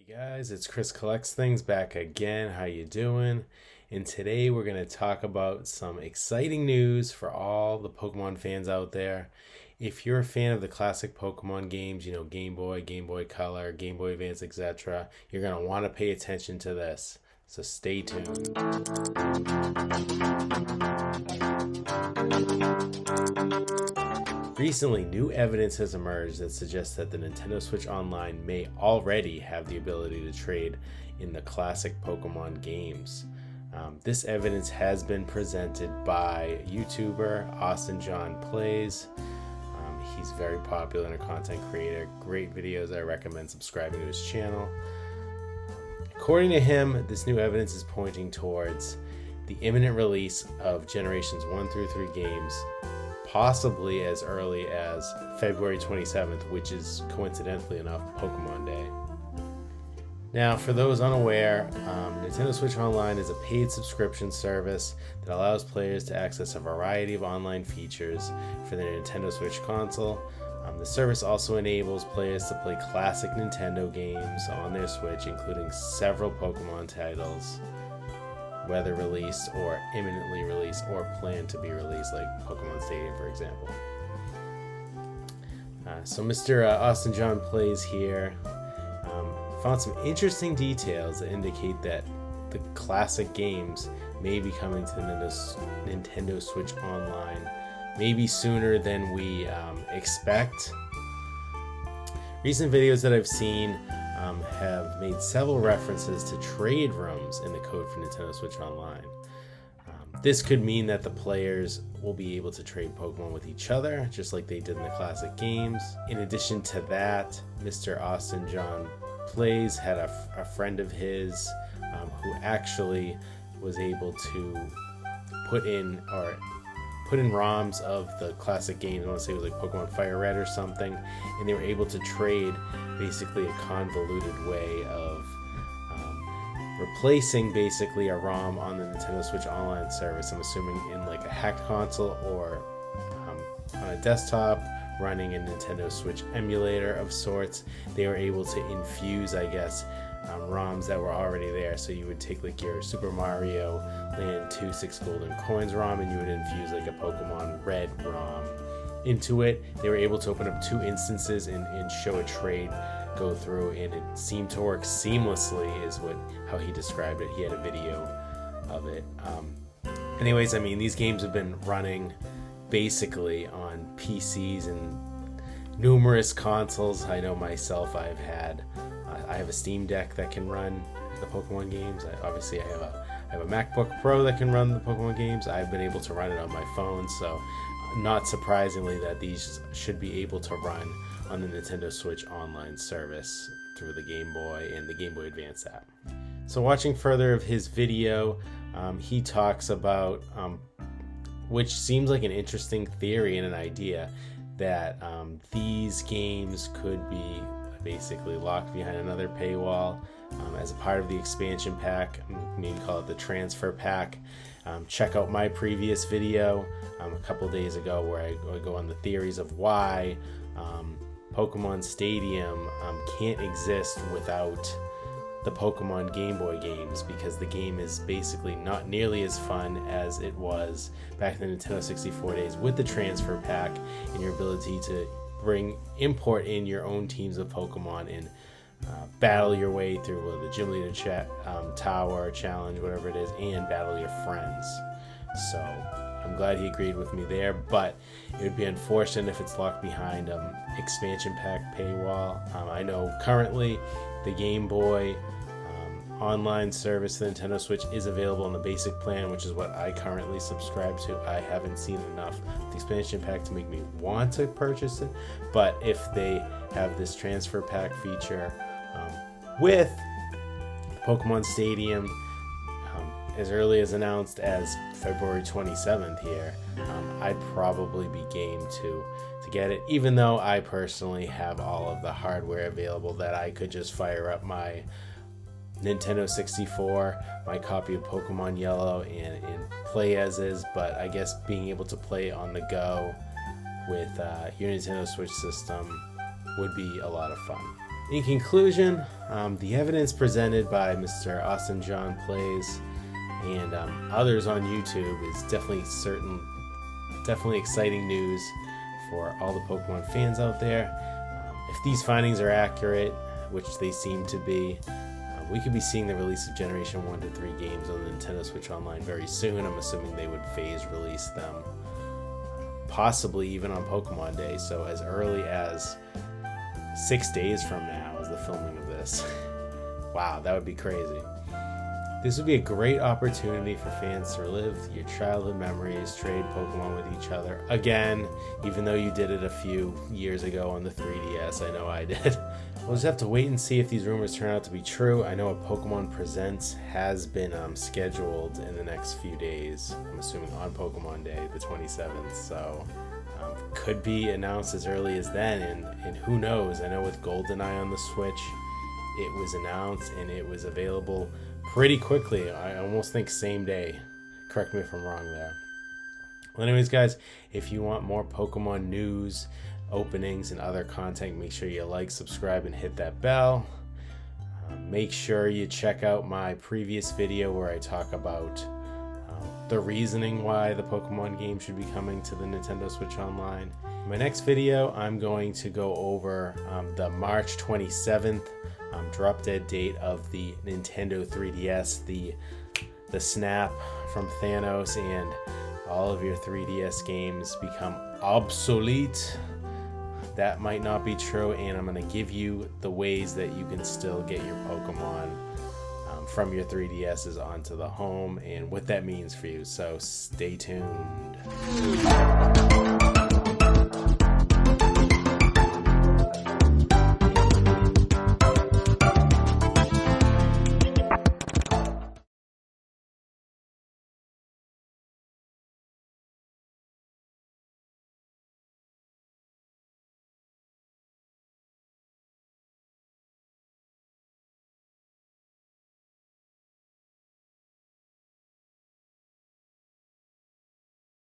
Guys, it's Chris Collects Things back again. How you doing? And today we're going to talk about some exciting news for all the Pokemon fans out there. If you're a fan of the classic Pokemon games, you know, Game Boy, Game Boy Color, Game Boy Advance, etc., you're going to want to pay attention to this. So stay tuned. Recently, new evidence has emerged that suggests that the Nintendo Switch Online may already have the ability to trade in the classic Pokemon games. This evidence has been presented by YouTuber Austin John Plays. He's very popular and a content creator. Great videos. I recommend subscribing to his channel. According to him, this new evidence is pointing towards the imminent release of Generations 1 through 3 games, possibly as early as February 27th, which is coincidentally enough Pokemon Day. Now, for those unaware, Nintendo Switch Online is a paid subscription service that allows players to access a variety of online features for their Nintendo Switch console. The service also enables players to play classic Nintendo games on their Switch, including several Pokemon titles, whether released or imminently released or planned to be released, like Pokemon Stadium, for example. So Mr. Austin John Plays here found some interesting details that indicate that the classic games may be coming to the Nintendo Switch Online, maybe sooner than we expect. Recent videos that I've seen have made several references to trade rooms in the code for Nintendo Switch Online. This could mean that the players will be able to trade Pokemon with each other, just like they did in the classic games. In addition to that, Mr. Austin John Plays had a friend of his who actually was able to put in ROMs of the classic games. I want to say it was like Pokemon Fire Red or something, and they were able to trade basically a convoluted way of replacing basically a ROM on the Nintendo Switch Online service. I'm assuming in like a hacked console or on a desktop running a Nintendo Switch emulator of sorts. They were able to infuse, I guess, ROMs that were already there. So you would take like your Super Mario Land 2 6 Golden Coins ROM and you would infuse like a Pokemon Red ROM into it. They were able to open up 2 instances and show a trade go through, and it seemed to work seamlessly is how he described it. He had a video of it. Anyways, I mean, these games have been running basically on PCs and numerous consoles. I know myself, I have a Steam Deck that can run the Pokemon games. I have a MacBook Pro that can run the Pokemon games. I've been able to run it on my phone, so not surprisingly that these should be able to run on the Nintendo Switch Online service through the Game Boy and the Game Boy Advance app. So watching further of his video, he talks about, which seems like an interesting theory and an idea, that these games could be basically locked behind another paywall as a part of the expansion pack, maybe call it the transfer pack. Check out my previous video a couple days ago where I go on the theories of why Pokemon Stadium can't exist without the Pokemon Game Boy games, because the game is basically not nearly as fun as it was back in the Nintendo 64 days with the transfer pack and your ability to import in your own teams of Pokemon and battle your way through the gym leader tower challenge, whatever it is, and battle your friends. So I'm glad he agreed with me there, but it would be unfortunate if it's locked behind expansion pack paywall. I know currently the Game Boy online service, the Nintendo Switch, is available on the basic plan, which is what I currently subscribe to. I haven't seen enough of the expansion pack to make me want to purchase it, but if they have this transfer pack feature with Pokemon Stadium as early as announced as February 27th here, I'd probably be game to get it, even though I personally have all of the hardware available that I could just fire up my Nintendo 64, my copy of Pokemon Yellow, and play as is. But I guess being able to play on the go with your Nintendo Switch system would be a lot of fun. In conclusion, the evidence presented by Mr. Austin John Plays and others on YouTube is definitely exciting news for all the Pokemon fans out there. If these findings are accurate, which they seem to be, we could be seeing the release of Generation 1 to 3 games on the Nintendo Switch Online very soon. I'm assuming they would phase release them, possibly even on Pokemon Day, so as early as 6 days from now is the filming of this. Wow, that would be crazy. This would be a great opportunity for fans to relive your childhood memories, trade Pokemon with each other. Again, even though you did it a few years ago on the 3DS, I know I did. We'll just have to wait and see if these rumors turn out to be true. I know a Pokemon Presents has been scheduled in the next few days. I'm assuming on Pokemon Day, the 27th, so could be announced as early as then, and who knows. I know with GoldenEye on the Switch, it was announced and it was available pretty quickly. I almost think same day. Correct me if I'm wrong there. Well, anyways, guys, if you want more Pokemon news, openings, and other content, make sure you like, subscribe, and hit that bell. Make sure you check out my previous video where I talk about the reasoning why the Pokemon game should be coming to the Nintendo Switch Online. In my next video, I'm going to go over the March 27th drop dead date of the Nintendo 3DS, the snap from Thanos, and all of your 3DS games become obsolete. That might not be true, and I'm going to give you the ways that you can still get your Pokemon from your 3DSs onto the home and what that means for you. So stay tuned.